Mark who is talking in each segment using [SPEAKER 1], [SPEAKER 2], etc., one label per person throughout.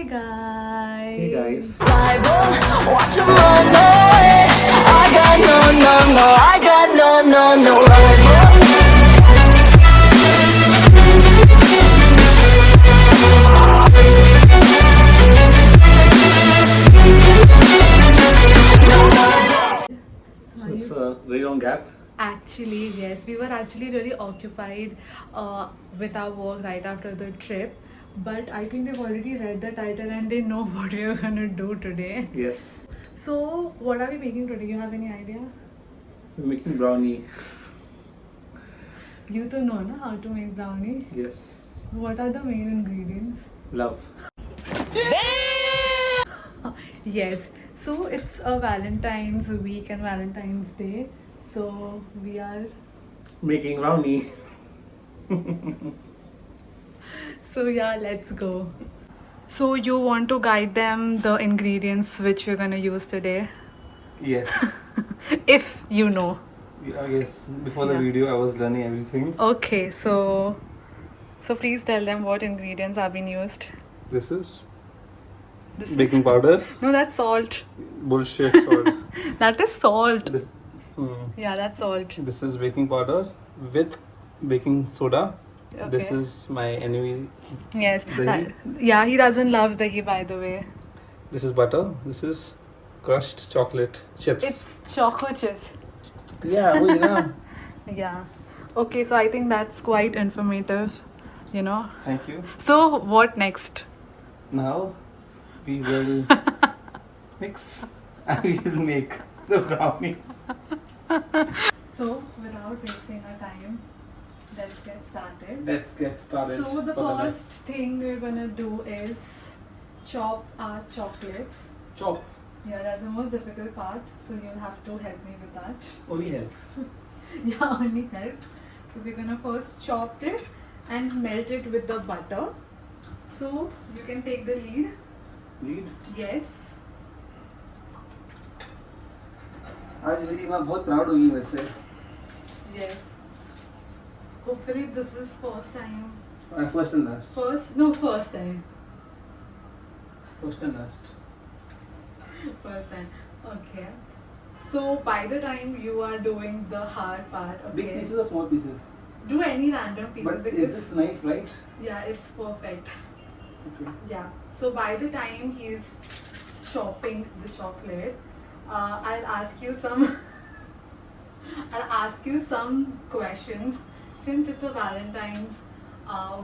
[SPEAKER 1] Hi guys.
[SPEAKER 2] Hey guys.
[SPEAKER 3] Watch 'em run away. I got no, I got no rival.
[SPEAKER 2] So it's a very long gap.
[SPEAKER 1] Actually, yes, we were actually really occupied with our work right after the trip. But I think they've already read the title and they know what we are gonna do today.
[SPEAKER 2] Yes.
[SPEAKER 1] So, what are we making today? You have any idea?
[SPEAKER 2] We're making brownie.
[SPEAKER 1] You to know na how to make brownie.
[SPEAKER 2] Yes.
[SPEAKER 1] What are the main ingredients?
[SPEAKER 2] Love.
[SPEAKER 1] Yes. So it's a Valentine's week and Valentine's Day. So we are.
[SPEAKER 2] Making brownie.
[SPEAKER 1] So yeah, let's go. So you want to guide them the ingredients which we're gonna use today,
[SPEAKER 2] Yes.
[SPEAKER 1] if you know.
[SPEAKER 2] Yes. Before the
[SPEAKER 1] Yeah.
[SPEAKER 2] video, I was learning everything.
[SPEAKER 1] Okay, so please tell them what ingredients have been used.
[SPEAKER 2] This is
[SPEAKER 1] This
[SPEAKER 2] baking powder.
[SPEAKER 1] No, that's salt.
[SPEAKER 2] Bullshit salt.
[SPEAKER 1] That is salt.
[SPEAKER 2] this,
[SPEAKER 1] Yeah, that's salt.
[SPEAKER 2] this is baking powder with baking soda. This
[SPEAKER 1] Okay.
[SPEAKER 2] is my enemy.
[SPEAKER 1] Yes.
[SPEAKER 2] Dahi?
[SPEAKER 1] Yeah, he doesn't love dahi, by the way.
[SPEAKER 2] This is butter. This is crushed chocolate chips.
[SPEAKER 1] It's choco chips.
[SPEAKER 2] Yeah, well, yeah.
[SPEAKER 1] Yeah. Okay, so I think that's quite informative, you know.
[SPEAKER 2] Thank you.
[SPEAKER 1] So what next?
[SPEAKER 2] Now we will mix and we will make the brownie.
[SPEAKER 1] So without wasting our time, let's get started.
[SPEAKER 2] Let's get started.
[SPEAKER 1] So the
[SPEAKER 2] for
[SPEAKER 1] first thing we're gonna do is chop our chocolates.
[SPEAKER 2] chop.
[SPEAKER 1] Yeah, that's the most difficult part. So you'll have to help me with that.
[SPEAKER 2] Only help.
[SPEAKER 1] Yeah, only help. So we're gonna first chop this and melt it with the butter. So you can take the lead.
[SPEAKER 2] Lead.
[SPEAKER 1] Yes.
[SPEAKER 2] आज मेरी माँ बहुत proud होगी वैसे.
[SPEAKER 1] Yes. Hopefully this is first time.
[SPEAKER 2] First and last.
[SPEAKER 1] First time.
[SPEAKER 2] First and last.
[SPEAKER 1] First time. Okay. So by the time you are doing the hard part, okay.
[SPEAKER 2] Big pieces or small pieces?
[SPEAKER 1] Do any random pieces
[SPEAKER 2] But
[SPEAKER 1] because
[SPEAKER 2] is this knife right?
[SPEAKER 1] yeah, it's perfect.
[SPEAKER 2] Okay.
[SPEAKER 1] Yeah. So by the time he's chopping the chocolate, I'll ask you some. I'll ask you some questions since it's a Valentine's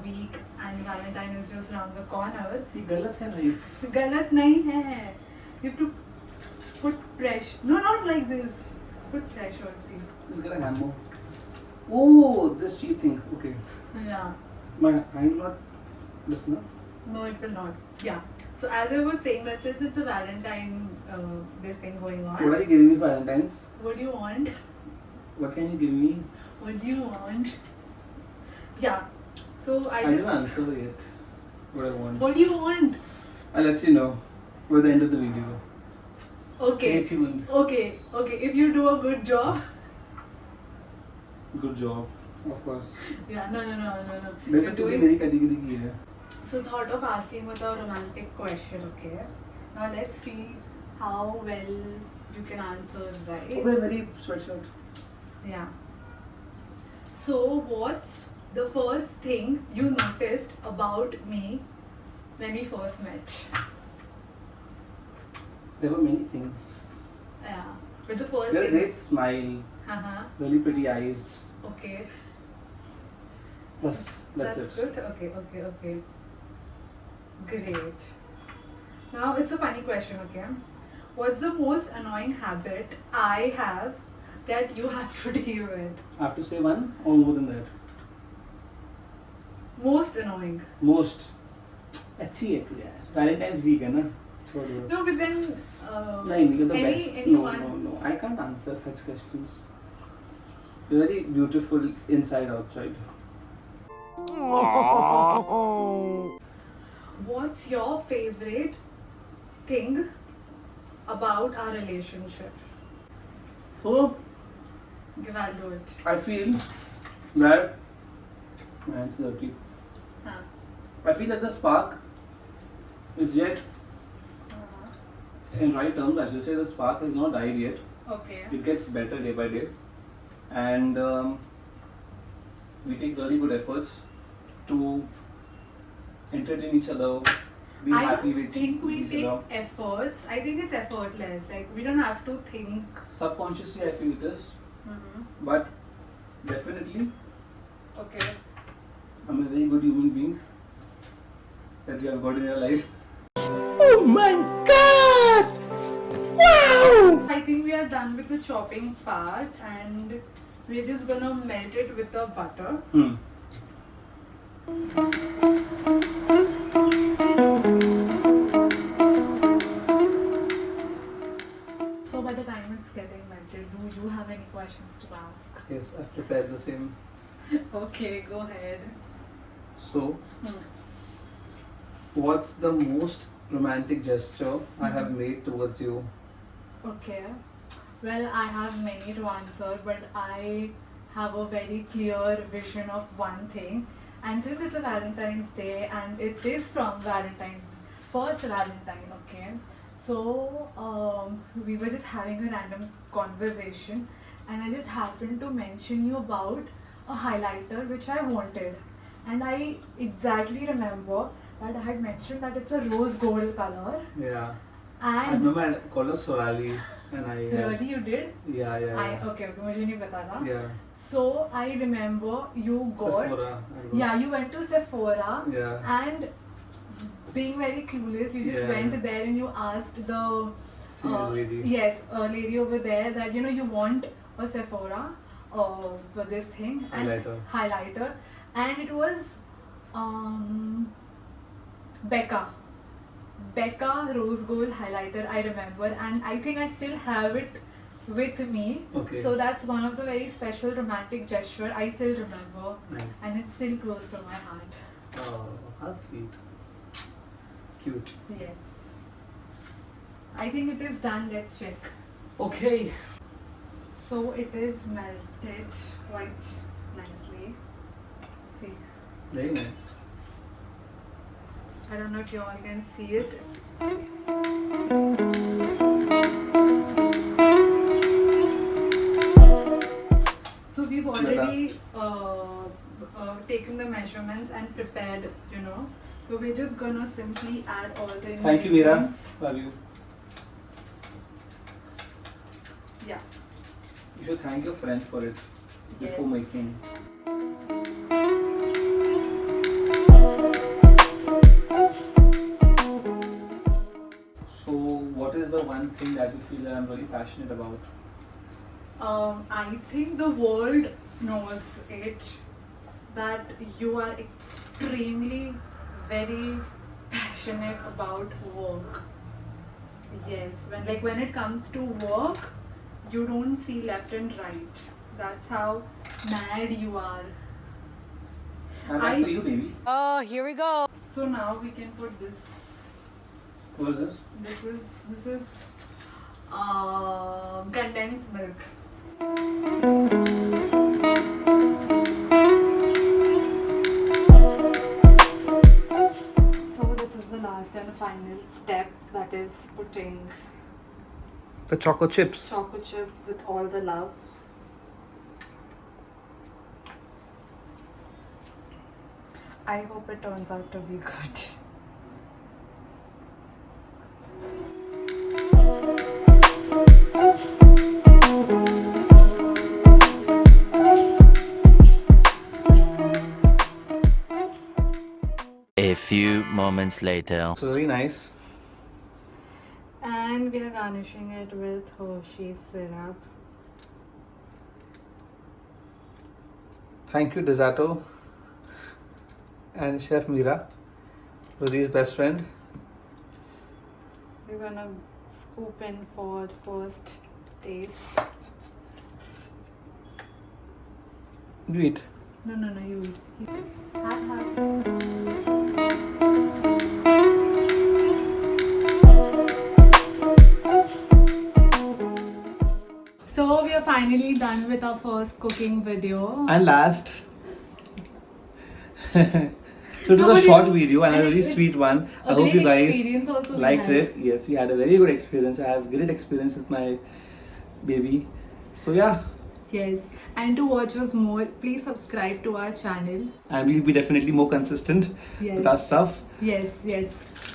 [SPEAKER 1] week and Valentine is just around the corner.
[SPEAKER 2] ये गलत है knife.
[SPEAKER 1] गलत नहीं है. You have to put pressure. No, not like this. Put pressure. See.
[SPEAKER 2] This is gonna hammer. Oh, this cheap thing. Okay.
[SPEAKER 1] Yeah.
[SPEAKER 2] My hand not. This no.
[SPEAKER 1] No, it will not. Yeah. So as I was saying, that since it's a Valentine this thing going on.
[SPEAKER 2] What are you giving me for Valentine's?
[SPEAKER 1] What do you want?
[SPEAKER 2] What can you give me?
[SPEAKER 1] What do you want? Yeah. So I
[SPEAKER 2] I
[SPEAKER 1] just.
[SPEAKER 2] didn't answer yet. What I want.
[SPEAKER 1] What do you want?
[SPEAKER 2] I'll let you know by the end of the video.
[SPEAKER 1] Okay.
[SPEAKER 2] Stay tuned.
[SPEAKER 1] Okay. Okay. If you do a good job.
[SPEAKER 2] Good job. Of course.
[SPEAKER 1] Yeah. No.
[SPEAKER 2] मेरे
[SPEAKER 1] You're
[SPEAKER 2] को तो
[SPEAKER 1] doing.
[SPEAKER 2] मेरी category की है.
[SPEAKER 1] So thought of asking with a romantic question. Okay. Now let's see how well you can answer right.
[SPEAKER 2] Okay, very sweatshirt.
[SPEAKER 1] Yeah. So what's the first thing you noticed about me when we first met?
[SPEAKER 2] There were many things.
[SPEAKER 1] Yeah. But the first
[SPEAKER 2] There a
[SPEAKER 1] thing.
[SPEAKER 2] great smile,
[SPEAKER 1] Uh-huh.
[SPEAKER 2] really pretty eyes.
[SPEAKER 1] Okay.
[SPEAKER 2] Bas, that's it.
[SPEAKER 1] good. Okay. Great. Now it's a funny question, okay? What's the most annoying habit I have that you have to deal with?
[SPEAKER 2] I have to say one or more than that.
[SPEAKER 1] Most annoying.
[SPEAKER 2] Most. अच्छी है तू यार. Valentine's week है ना? छोड़ दो.
[SPEAKER 1] No, but then
[SPEAKER 2] नहीं, you're the
[SPEAKER 1] any
[SPEAKER 2] best.
[SPEAKER 1] anyone.
[SPEAKER 2] No. I can't answer such questions. You're very beautiful inside outside.
[SPEAKER 1] What's your favorite thing about our relationship?
[SPEAKER 2] So
[SPEAKER 1] Give, I'll do it.
[SPEAKER 2] I feel that my hands are dirty.
[SPEAKER 1] Huh.
[SPEAKER 2] I feel that the spark is yet, in right terms, I should say the spark has not died yet.
[SPEAKER 1] Okay.
[SPEAKER 2] It gets better day by day, and we take really good efforts to entertain each other, be
[SPEAKER 1] I
[SPEAKER 2] happy
[SPEAKER 1] don't
[SPEAKER 2] with
[SPEAKER 1] think we
[SPEAKER 2] each
[SPEAKER 1] take
[SPEAKER 2] other.
[SPEAKER 1] efforts. I think it's effortless. Like we don't have to think.
[SPEAKER 2] Subconsciously, I feel it is,
[SPEAKER 1] Mm-hmm.
[SPEAKER 2] but definitely,
[SPEAKER 1] Okay.
[SPEAKER 2] I'm a very good human being that you have got in your life.
[SPEAKER 1] I think we are done with the chopping part, and we're just gonna melt it with the butter. So by the time it's getting melted, do you have any questions to ask?
[SPEAKER 2] Yes, I've prepared the same.
[SPEAKER 1] Okay, go ahead.
[SPEAKER 2] So,
[SPEAKER 1] Hmm.
[SPEAKER 2] what's the most romantic gesture I have made towards you?
[SPEAKER 1] Okay. Well, I have many to answer, but I have a very clear vision of one thing. And since it's a Valentine's Day and it is from first Valentine, okay? So we were just having a random conversation, and I just happened to mention you about a highlighter which I wanted. And I exactly remember that I had mentioned that it's a rose gold color.
[SPEAKER 2] Yeah. I
[SPEAKER 1] And
[SPEAKER 2] remember I called her Sorali and I
[SPEAKER 1] really you did?
[SPEAKER 2] yeah.
[SPEAKER 1] Okay, मुझे नहीं पता था.
[SPEAKER 2] Yeah.
[SPEAKER 1] So I remember you got
[SPEAKER 2] Sephora. I got-
[SPEAKER 1] yeah, you went to Sephora
[SPEAKER 2] Yeah.
[SPEAKER 1] and being very clueless, you just
[SPEAKER 2] Yeah.
[SPEAKER 1] went there and you asked the
[SPEAKER 2] Sales lady.
[SPEAKER 1] yes, a lady over there that you want a Sephora for this thing and highlighter, and it was Becca rose gold highlighter, I remember, and I think I still have it with me.
[SPEAKER 2] Okay.
[SPEAKER 1] So that's one of the very special romantic gesture I still remember,
[SPEAKER 2] Nice.
[SPEAKER 1] and it's still close to my heart.
[SPEAKER 2] Oh, how sweet. Cute.
[SPEAKER 1] Yes. I think it is done. Let's check.
[SPEAKER 2] Okay.
[SPEAKER 1] So it is melted quite nicely. See,
[SPEAKER 2] Very nice.
[SPEAKER 1] I don't know if you all can see it. So we've already taken the measurements and prepared, So we're just gonna simply add all the ingredients.
[SPEAKER 2] Thank you, Meera. Love you.
[SPEAKER 1] Yeah.
[SPEAKER 2] You should thank your friends for it before
[SPEAKER 1] Yes.
[SPEAKER 2] making. So, what is the one thing that you feel that I'm really passionate about?
[SPEAKER 1] I think the world knows it, that you are extremely very passionate about work. Yes, when it comes to work, you don't see left and right. That's how mad you are.
[SPEAKER 2] I'm not for you, baby.
[SPEAKER 3] Oh, here we go.
[SPEAKER 1] So now we can put this.
[SPEAKER 2] What is this?
[SPEAKER 1] This is condensed milk. So this is the last and final step, that is putting
[SPEAKER 2] The chocolate chips.
[SPEAKER 1] chocolate chip with all the love. I hope it turns out to be good.
[SPEAKER 4] A few moments later.
[SPEAKER 2] So very nice.
[SPEAKER 1] And we are garnishing it with Hershey's syrup.
[SPEAKER 2] Thank you, Desato and Chef Meera, Rudy's best friend.
[SPEAKER 1] We're gonna scoop in for the first taste.
[SPEAKER 2] You eat.
[SPEAKER 1] No, you eat. Have. So we are finally done with our first cooking video.
[SPEAKER 2] And last, So it
[SPEAKER 1] No,
[SPEAKER 2] was a
[SPEAKER 1] but
[SPEAKER 2] short
[SPEAKER 1] it-
[SPEAKER 2] video and a
[SPEAKER 1] and
[SPEAKER 2] really
[SPEAKER 1] it-
[SPEAKER 2] sweet one. I
[SPEAKER 1] a
[SPEAKER 2] hope you
[SPEAKER 1] great
[SPEAKER 2] guys
[SPEAKER 1] experience also we
[SPEAKER 2] liked
[SPEAKER 1] had.
[SPEAKER 2] it. Yes, we had a very good experience. I have great experience with my baby. So yeah,
[SPEAKER 1] Yes, and to watch us more, please subscribe to our channel.
[SPEAKER 2] and we'll be definitely more consistent with our
[SPEAKER 1] Yes.
[SPEAKER 2] stuff.
[SPEAKER 1] Yes, yes.